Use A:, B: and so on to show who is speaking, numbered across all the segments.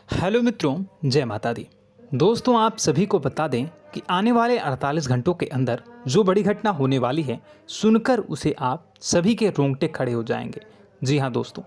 A: Hello मित्रों, जय माता दी। दोस्तों, आप सभी को बता दें कि आने वाले 48 घंटों के अंदर जो बड़ी घटना होने वाली है, सुनकर उसे आप सभी के रोंगटे खड़े हो जाएंगे। जी हाँ दोस्तों,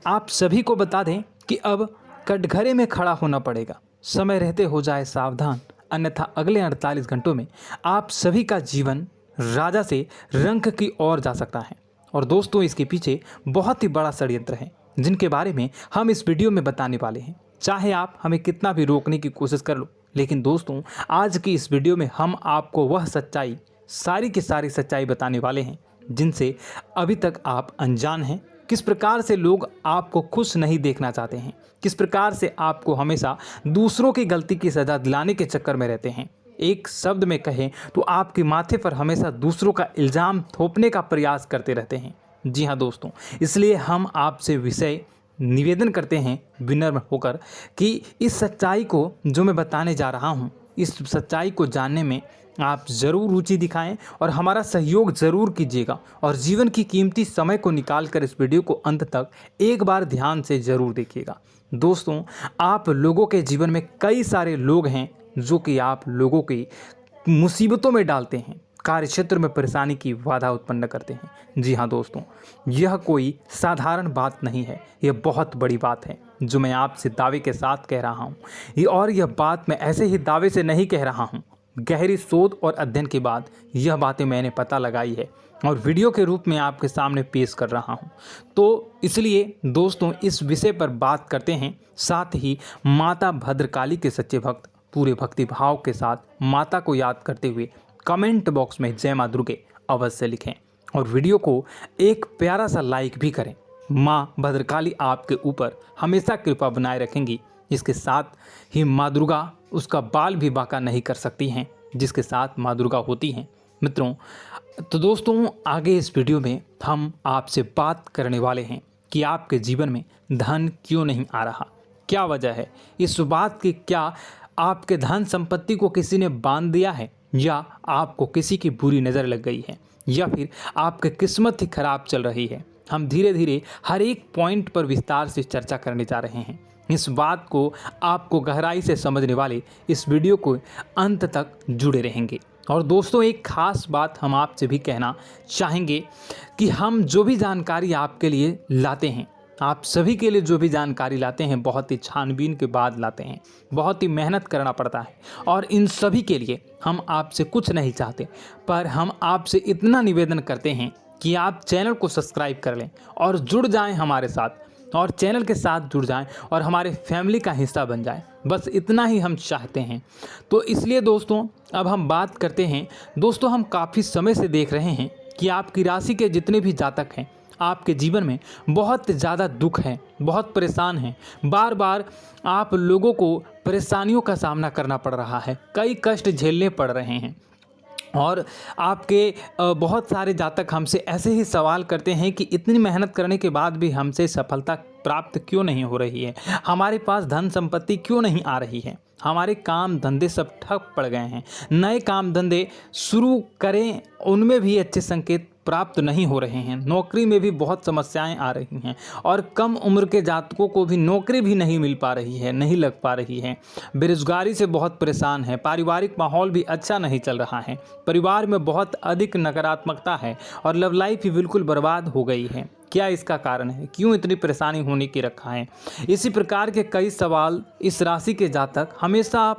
A: आप सभी को बता दें कि अब कटघरे में खड़ा होना पड़ेगा। समय रहते हो जाए सावधान, अन्यथा अगले 48 घंटों में आप सभी का जीवन राजा से रंक की ओर जा सकता है। और दोस्तों, इसके पीछे बहुत ही बड़ा षड्यंत्र है, जिनके बारे में हम इस वीडियो में बताने वाले हैं। चाहे आप हमें कितना भी रोकने की कोशिश कर लो, लेकिन दोस्तों, आज की इस वीडियो में हम आपको वह सच्चाई, सारी की सारी सच्चाई बताने वाले हैं जिनसे अभी तक आप अनजान हैं। किस प्रकार से लोग आपको खुश नहीं देखना चाहते हैं, किस प्रकार से आपको हमेशा दूसरों की गलती की सज़ा दिलाने के चक्कर में रहते हैं। एक शब्द में कहें तो आपके माथे पर हमेशा दूसरों का इल्ज़ाम थोपने का प्रयास करते रहते हैं। जी हाँ दोस्तों, इसलिए हम आपसे विषय निवेदन करते हैं विनम्र होकर कि इस सच्चाई को जो मैं बताने जा रहा हूँ, इस सच्चाई को जानने में आप ज़रूर रुचि दिखाएं और हमारा सहयोग ज़रूर कीजिएगा। और जीवन की कीमती समय को निकाल कर इस वीडियो को अंत तक एक बार ध्यान से ज़रूर देखिएगा। दोस्तों, आप लोगों के जीवन में कई सारे लोग हैं जो कि आप लोगों की मुसीबतों में डालते हैं, कार्य क्षेत्र में परेशानी की बाधा उत्पन्न करते हैं। जी हाँ दोस्तों, यह कोई साधारण बात नहीं है, यह बहुत बड़ी बात है जो मैं आपसे दावे के साथ कह रहा हूँ। और यह बात मैं ऐसे ही दावे से नहीं कह रहा हूँ, गहरी शोध और अध्ययन के बाद यह बातें मैंने पता लगाई है और वीडियो के रूप में आपके सामने पेश कर रहा हूँ। तो इसलिए दोस्तों, इस विषय पर बात करते हैं। साथ ही माता भद्रकाली के सच्चे भक्त पूरे भक्ति भाव के साथ माता को याद करते हुए कमेंट बॉक्स में जय मां दुर्गे अवश्य लिखें और वीडियो को एक प्यारा सा लाइक भी करें। माँ भद्रकाली आपके ऊपर हमेशा कृपा बनाए रखेंगी। इसके साथ ही माँ दुर्गा उसका बाल भी बांका नहीं कर सकती हैं, जिसके साथ माँ दुर्गा होती हैं। मित्रों, तो दोस्तों, आगे इस वीडियो में हम आपसे बात करने वाले हैं कि आपके जीवन में धन क्यों नहीं आ रहा, क्या वजह है इस बात की। क्या आपके धन संपत्ति को किसी ने बांध दिया है, या आपको किसी की बुरी नज़र लग गई है, या फिर आपकी किस्मत ही खराब चल रही है। हम धीरे धीरे हर एक पॉइंट पर विस्तार से चर्चा करने जा रहे हैं। इस बात को आपको गहराई से समझने वाले इस वीडियो को अंत तक जुड़े रहेंगे। और दोस्तों, एक खास बात हम आपसे भी कहना चाहेंगे कि हम जो भी जानकारी आपके लिए लाते हैं, आप सभी के लिए जो भी जानकारी लाते हैं, बहुत ही छानबीन के बाद लाते हैं, बहुत ही मेहनत करना पड़ता है। और इन सभी के लिए हम आपसे कुछ नहीं चाहते, पर हम आपसे इतना निवेदन करते हैं कि आप चैनल को सब्सक्राइब कर लें और जुड़ जाएं हमारे साथ, और चैनल के साथ जुड़ जाएं और हमारे फैमिली का हिस्सा बन जाएं। बस इतना ही हम चाहते हैं। तो इसलिए दोस्तों, अब हम बात करते हैं। दोस्तों, हम काफ़ी समय से देख रहे हैं कि आपकी राशि के जितने भी जातक हैं, आपके जीवन में बहुत ज़्यादा दुख है, बहुत परेशान हैं। बार बार आप लोगों को परेशानियों का सामना करना पड़ रहा है, कई कष्ट झेलने पड़ रहे हैं। और आपके बहुत सारे जातक हमसे ऐसे ही सवाल करते हैं कि इतनी मेहनत करने के बाद भी हमसे सफलता प्राप्त क्यों नहीं हो रही है, हमारे पास धन संपत्ति क्यों नहीं आ रही है, हमारे काम धंधे सब ठप पड़ गए हैं, नए काम धंधे शुरू करें उनमें भी अच्छे संकेत प्राप्त नहीं हो रहे हैं, नौकरी में भी बहुत समस्याएं आ रही हैं, और कम उम्र के जातकों को भी नौकरी भी नहीं मिल पा रही है, नहीं लग पा रही है, बेरोजगारी से बहुत परेशान है, पारिवारिक माहौल भी अच्छा नहीं चल रहा है, परिवार में बहुत अधिक नकारात्मकता है और लव लाइफ भी बिल्कुल बर्बाद हो गई है। क्या इसका कारण है, क्यों इतनी परेशानी होने की रखा है? इसी प्रकार के कई सवाल इस राशि के जातक हमेशा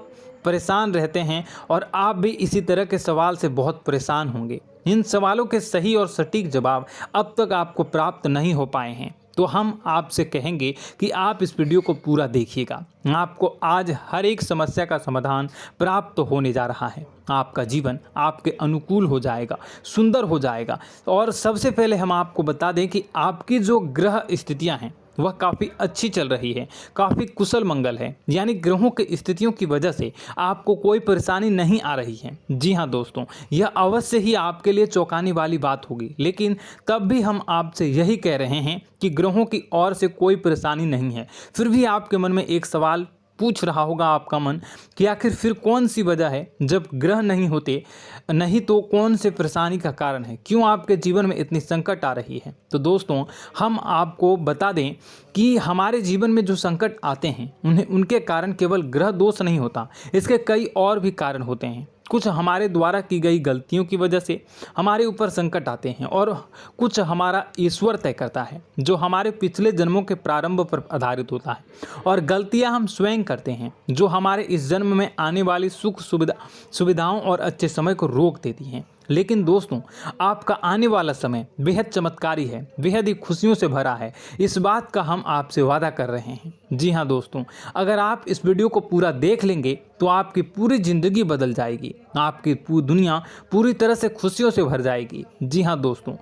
A: परेशान रहते हैं, और आप भी इसी तरह के सवाल से बहुत परेशान होंगे। इन सवालों के सही और सटीक जवाब अब तक आपको प्राप्त नहीं हो पाए हैं, तो हम आपसे कहेंगे कि आप इस वीडियो को पूरा देखिएगा। आपको आज हर एक समस्या का समाधान प्राप्त होने जा रहा है। आपका जीवन आपके अनुकूल हो जाएगा, सुंदर हो जाएगा। और सबसे पहले हम आपको बता दें कि आपकी जो ग्रह स्थितियां हैं वह काफ़ी अच्छी चल रही है, काफ़ी कुशल मंगल है, यानी ग्रहों की स्थितियों की वजह से आपको कोई परेशानी नहीं आ रही है। जी हाँ दोस्तों, यह अवश्य ही आपके लिए चौंकाने वाली बात होगी, लेकिन तब भी हम आपसे यही कह रहे हैं कि ग्रहों की ओर से कोई परेशानी नहीं है। फिर भी आपके मन में एक सवाल पूछ रहा होगा आपका मन कि आखिर फिर कौन सी वजह है, जब ग्रह नहीं होते नहीं तो कौन से परेशानी का कारण है, क्यों आपके जीवन में इतनी संकट आ रही है। तो दोस्तों हम आपको बता दें कि हमारे जीवन में जो संकट आते हैं उनके कारण केवल ग्रह दोष नहीं होता, इसके कई और भी कारण होते हैं। कुछ हमारे द्वारा की गई गलतियों की वजह से हमारे ऊपर संकट आते हैं और कुछ हमारा ईश्वर तय करता है, जो हमारे पिछले जन्मों के प्रारंभ पर आधारित होता है। और गलतियां हम स्वयं करते हैं, जो हमारे इस जन्म में आने वाली सुख सुविधाओं और अच्छे समय को रोक देती हैं। लेकिन दोस्तों आपका आने वाला समय बेहद चमत्कारी है, बेहद ही खुशियों से भरा है, इस बात का हम आपसे वादा कर रहे हैं। जी हाँ दोस्तों, अगर आप इस वीडियो को पूरा देख लेंगे तो आपकी पूरी ज़िंदगी बदल जाएगी, आपकी पूरी दुनिया पूरी तरह से खुशियों से भर जाएगी। जी हाँ दोस्तों,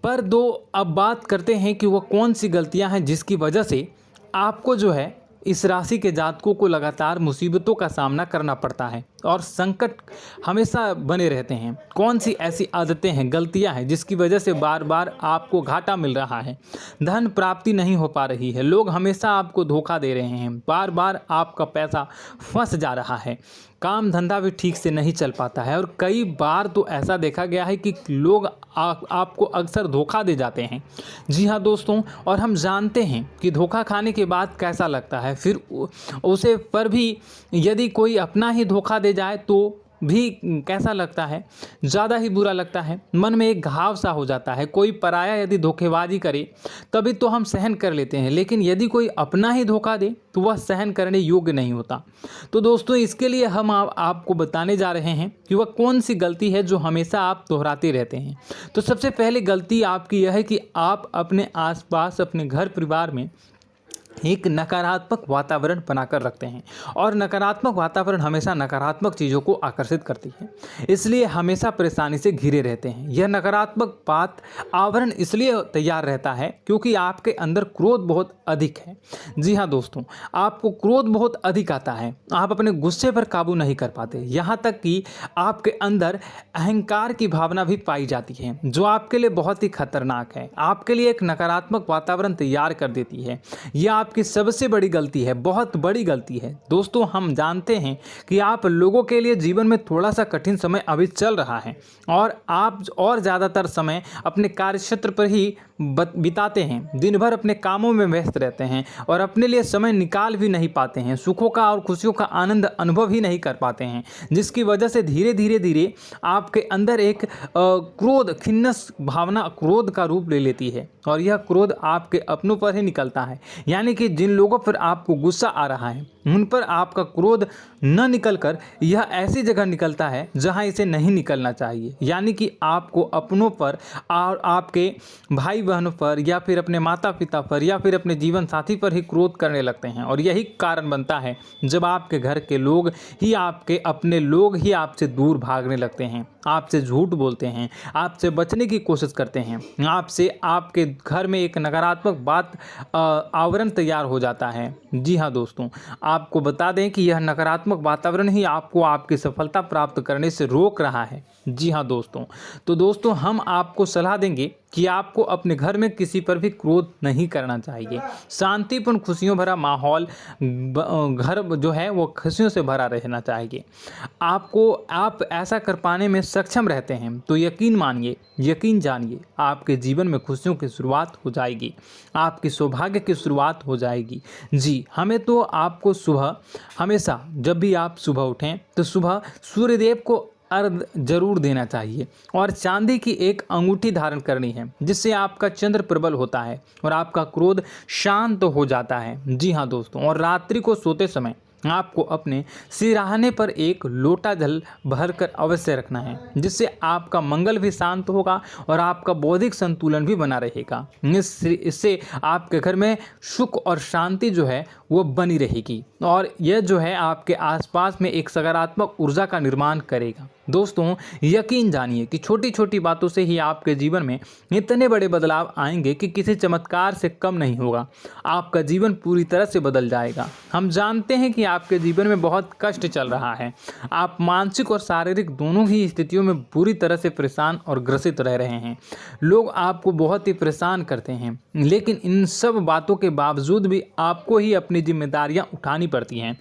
A: पर अब बात करते हैं कि वह कौन सी गलतियां हैं जिसकी वजह से आपको जो है इस राशि के जातकों को लगातार मुसीबतों का सामना करना पड़ता है और संकट हमेशा बने रहते हैं। कौन सी ऐसी आदतें हैं, गलतियां हैं जिसकी वजह से बार बार आपको घाटा मिल रहा है, धन प्राप्ति नहीं हो पा रही है, लोग हमेशा आपको धोखा दे रहे हैं, बार बार आपका पैसा फंस जा रहा है, काम धंधा भी ठीक से नहीं चल पाता है और कई बार तो ऐसा देखा गया है कि लोग आपको अक्सर धोखा दे जाते हैं। जी हाँ दोस्तों, और हम जानते हैं कि धोखा खाने के बाद कैसा लगता है, फिर उसे पर भी यदि कोई अपना ही धोखा दे जाए तो भी कैसा लगता है, ज़्यादा ही बुरा लगता है, मन में एक घाव सा हो जाता है। कोई पराया यदि धोखेबाजी करे तभी तो हम सहन कर लेते हैं, लेकिन यदि कोई अपना ही धोखा दे तो वह सहन करने योग्य नहीं होता। तो दोस्तों इसके लिए हम आपको बताने जा रहे हैं कि वह कौन सी गलती है जो हमेशा आप दोहराते रहते हैं। तो सबसे पहले गलती आपकी यह है कि आप अपने आसपास, अपने घर परिवार में एक नकारात्मक वातावरण बनाकर रखते हैं और नकारात्मक वातावरण हमेशा नकारात्मक चीज़ों को आकर्षित करती है, इसलिए हमेशा परेशानी से घिरे रहते हैं। यह नकारात्मक आवरण इसलिए तैयार रहता है क्योंकि आपके अंदर क्रोध बहुत अधिक है। जी हाँ दोस्तों, आपको क्रोध बहुत अधिक आता है, आप अपने गुस्से पर काबू नहीं कर पाते, यहाँ तक कि आपके अंदर अहंकार की भावना भी पाई जाती है, जो आपके लिए बहुत ही खतरनाक है, आपके लिए एक नकारात्मक वातावरण तैयार कर देती है। यह आपकी सबसे बड़ी गलती है, बहुत बड़ी गलती है। दोस्तों हम जानते हैं कि आप लोगों के लिए जीवन में थोड़ा सा कठिन समय अभी चल रहा है और आप और ज़्यादातर समय अपने कार्यक्षेत्र पर ही बिताते हैं, दिन भर अपने कामों में व्यस्त रहते हैं और अपने लिए समय निकाल भी नहीं पाते हैं, सुखों का और खुशियों का आनंद अनुभव ही नहीं कर पाते हैं, जिसकी वजह से धीरे धीरे आपके अंदर एक क्रोध, खिन्नस भावना क्रोध का रूप ले लेती है और यह क्रोध आपके अपनों पर ही निकलता है। यानी कि जिन लोगों पर आपको गुस्सा आ रहा है उन पर आपका क्रोध न निकलकर यह ऐसी जगह निकलता है जहां इसे नहीं निकलना चाहिए। यानी कि आपको अपनों पर और आपके भाई बहनों पर या फिर अपने माता पिता पर या फिर अपने जीवन साथी पर ही क्रोध करने लगते हैं और यही कारण बनता है जब आपके घर के लोग ही, आपके अपने लोग ही आपसे दूर भागने लगते हैं, आपसे झूठ बोलते हैं, आपसे बचने की कोशिश करते हैं, आपके घर में एक नकारात्मक आवरण तैयार हो जाता है। जी हाँ दोस्तों, आपको बता दें कि यह नकारात्मक वातावरण ही आपको आपकी सफलता प्राप्त करने से रोक रहा है। जी हाँ दोस्तों, तो दोस्तों हम आपको सलाह देंगे कि आपको अपने घर में किसी पर भी क्रोध नहीं करना चाहिए। शांतिपूर्ण खुशियों भरा माहौल, घर जो है वो खुशियों से भरा रहना चाहिए। आप ऐसा कर पाने में सक्षम रहते हैं तो यकीन मानिए, यकीन जानिए, आपके जीवन में खुशियों की शुरुआत हो जाएगी, आपकी सौभाग्य की शुरुआत हो जाएगी। जी, हमें तो आपको सुबह, हमेशा जब भी आप सुबह उठें तो सुबह सूर्यदेव को अर्घ जरूर देना चाहिए और चांदी की एक अंगूठी धारण करनी है, जिससे आपका चंद्र प्रबल होता है और आपका क्रोध शांत हो जाता है। जी हाँ दोस्तों, और रात्रि को सोते समय आपको अपने सिरहाने पर एक लोटा जल भरकर अवश्य रखना है, जिससे आपका मंगल भी शांत होगा और आपका बौद्धिक संतुलन भी बना रहेगा। इससे आपके घर में सुख और शांति जो है वो बनी रहेगी और यह जो है आपके आसपास में एक सकारात्मक ऊर्जा का निर्माण करेगा। दोस्तों यकीन जानिए कि छोटी छोटी बातों से ही आपके जीवन में इतने बड़े बदलाव आएंगे कि किसी चमत्कार से कम नहीं होगा, आपका जीवन पूरी तरह से बदल जाएगा। हम जानते हैं कि आपके जीवन में बहुत कष्ट चल रहा है। आप मानसिक और शारीरिक दोनों ही स्थितियों में बुरी तरह से परेशान और ग्रसित रह रहे हैं। लोग आपको बहुत ही परेशान करते हैं, लेकिन इन सब बातों के बावजूद भी आपको ही अपनी जिम्मेदारियां उठानी पड़ती हैं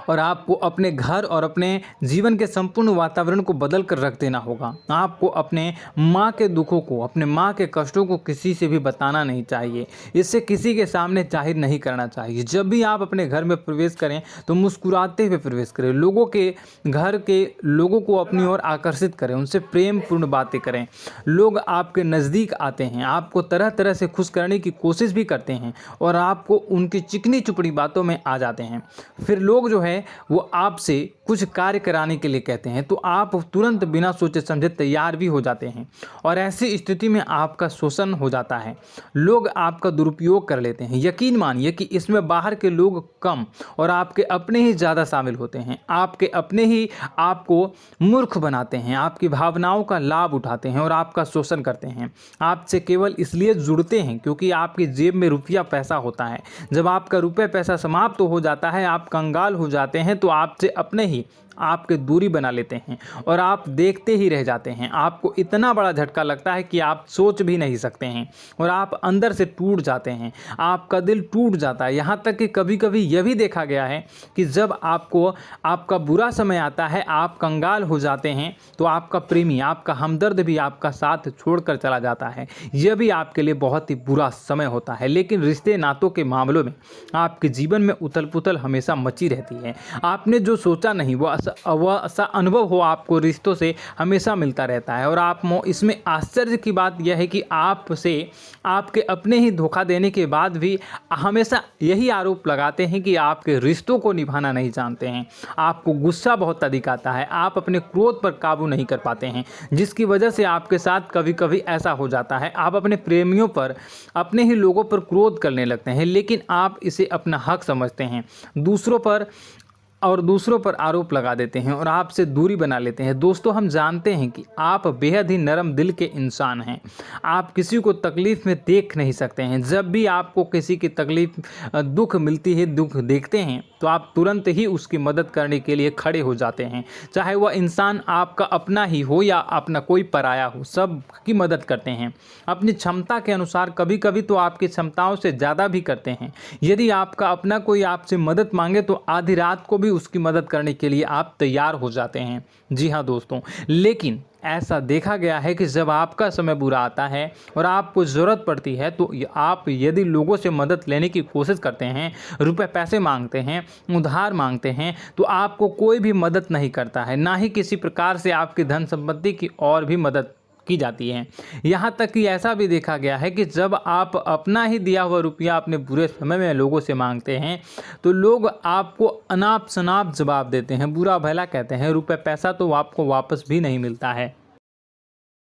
A: और आपको अपने घर और अपने जीवन के संपूर्ण वातावरण को बदल कर रख देना होगा। आपको अपने माँ के दुखों को, अपने माँ के कष्टों को किसी से भी बताना नहीं चाहिए। इससे किसी के सामने जाहिर नहीं करना चाहिए। जब भी आप अपने घर में प्रवेश करें तो मुस्कुराते हुए प्रवेश करें। लोगों के घर के लोगों को अपनी ओर आकर्षित करें, उनसे प्रेमपूर्ण बातें करें। लोग आपके नज़दीक आते हैं, आपको तरह तरह से खुश करने की कोशिश भी करते हैं और आपको उनकी चिकनी चुपड़ी बातों में आ जाते हैं। फिर लोग जो है वो आपसे कुछ कार्य कराने के लिए कहते हैं तो आप तुरंत बिना सोचे समझे तैयार भी हो जाते हैं और ऐसी स्थिति में आपका शोषण हो जाता है। लोग आपका दुरुपयोग कर लेते हैं। यकीन मानिए कि इसमें बाहर के लोग कम और आपके अपने ही ज़्यादा शामिल होते हैं। आपके अपने ही आपको मूर्ख बनाते हैं, आपकी भावनाओं का लाभ उठाते हैं और आपका शोषण करते हैं। आपसे केवल इसलिए जुड़ते हैं क्योंकि आपकी जेब में रुपया पैसा होता है। जब आपका रुपया पैसा समाप्त हो जाता है, आप कंगाल हो जाते हैं तो आपसे अपने ही आपके दूरी बना लेते हैं और आप देखते ही रह जाते हैं। आपको इतना बड़ा झटका लगता है कि आप सोच भी नहीं सकते हैं और आप अंदर से टूट जाते हैं। आपका दिल टूट जाता है। यहाँ तक कि कभी कभी यह भी देखा गया है कि जब आपको आपका बुरा समय आता है, आप कंगाल हो जाते हैं तो आपका प्रेमी, आपका हमदर्द भी आपका साथ छोड़कर चला जाता है। यह भी आपके लिए बहुत ही बुरा समय होता है। लेकिन रिश्ते नातों के मामलों में आपके जीवन में उथल पुथल हमेशा मची रहती है। आपने जो सोचा नहीं वो ऐसा अनुभव हो आपको रिश्तों से हमेशा मिलता रहता है। और आप इसमें आश्चर्य की बात यह है कि आपसे आपके अपने ही धोखा देने के बाद भी हमेशा यही आरोप लगाते हैं कि आपके रिश्तों को निभाना नहीं जानते हैं। आपको गुस्सा बहुत अधिक आता है, आप अपने क्रोध पर काबू नहीं कर पाते हैं, जिसकी वजह से आपके साथ कभी कभी ऐसा हो जाता है आप अपने प्रेमियों पर, अपने ही लोगों पर क्रोध करने लगते हैं, लेकिन आप इसे अपना हक समझते हैं। दूसरों पर आरोप लगा देते हैं और आपसे दूरी बना लेते हैं। दोस्तों, हम जानते हैं कि आप बेहद ही नरम दिल के इंसान हैं। आप किसी को तकलीफ़ में देख नहीं सकते हैं। जब भी आपको किसी की तकलीफ़, दुख मिलती है, दुख देखते हैं तो आप तुरंत ही उसकी मदद करने के लिए खड़े हो जाते हैं। चाहे वह इंसान आपका अपना ही हो या अपना कोई पराया हो, सब की मदद करते हैं अपनी क्षमता के अनुसार। कभी कभी तो आपकी क्षमताओं से ज़्यादा भी करते हैं। यदि आपका अपना कोई आपसे मदद मांगे तो आधी रात को भी उसकी मदद करने के लिए आप तैयार हो जाते हैं। जी हाँ दोस्तों, लेकिन ऐसा देखा गया है कि जब आपका समय बुरा आता है और आपको ज़रूरत पड़ती है तो आप यदि लोगों से मदद लेने की कोशिश करते हैं, रुपए पैसे मांगते हैं, उधार मांगते हैं, तो आपको कोई भी मदद नहीं करता है। ना ही किसी प्रकार से आपकी धन संपत्ति की और भी मदद की जाती है। यहाँ तक कि ऐसा भी देखा गया है कि जब आप अपना ही दिया हुआ रुपया अपने बुरे समय में लोगों से मांगते हैं तो लोग आपको अनाप शनाप जवाब देते हैं, बुरा भला कहते हैं। रुपये पैसा तो आपको वापस भी नहीं मिलता है।